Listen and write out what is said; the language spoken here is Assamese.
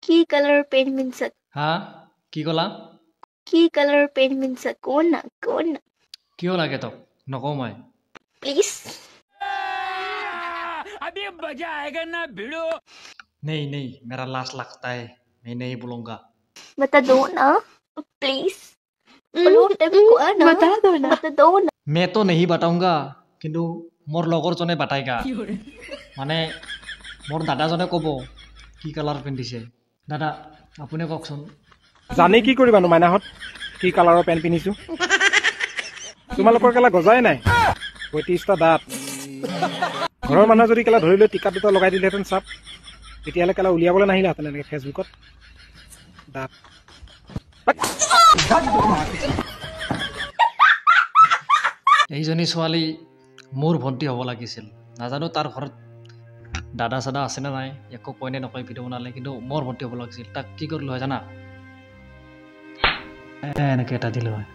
কি কালাৰৰ পেন পিন্ধছা হা কি ক'লা কি কালাৰৰ পেন পিন্ধছা কোন না কিয় লাগে তোক নকওঁ মই প্লিজ नहीं नहीं मेरा लास्ट लगता है मैं नहीं बोलूंगा बता दो ना प्लीज कोआ ना बता दो ना मैं तो नहीं बताऊंगा কিন্তু মোৰ লগৰজনে বাটাইগা মানে মোৰ দাদাজনে ক'ব কি কালাৰ পিন্ধিছে দাদা আপুনি কওকচোন জানি কি কৰিবানো মাইনাহঁত কি কালাৰৰ পেণ্ট পিন্ধিছো তোমালোকৰ কেলা গজাই নাই ৩৫টা দাঁত ঘৰৰ মানুহে যদি কেলা ধৰি লৈ টিকা দুটা লগাই দিলেহেঁতেন চাপ তেতিয়াহ'লে কেলা উলিয়াবলৈ নাহিলেহেঁতেন এনেকৈ ফেচবুকত দাঁত এইজনী ছোৱালী মোৰ ভণ্টি হ'ব লাগিছিল নাজানো তাৰ ঘৰত দাদা চাদা আছে নে নাই একো কয় নে নকয় ভিডিঅ' বনালে কিন্তু মোৰ ভণ্টি হ'ব লাগিছিল তাক কি কৰিলোঁ হয় জানা এনেকৈ এটা দিলোঁ হয়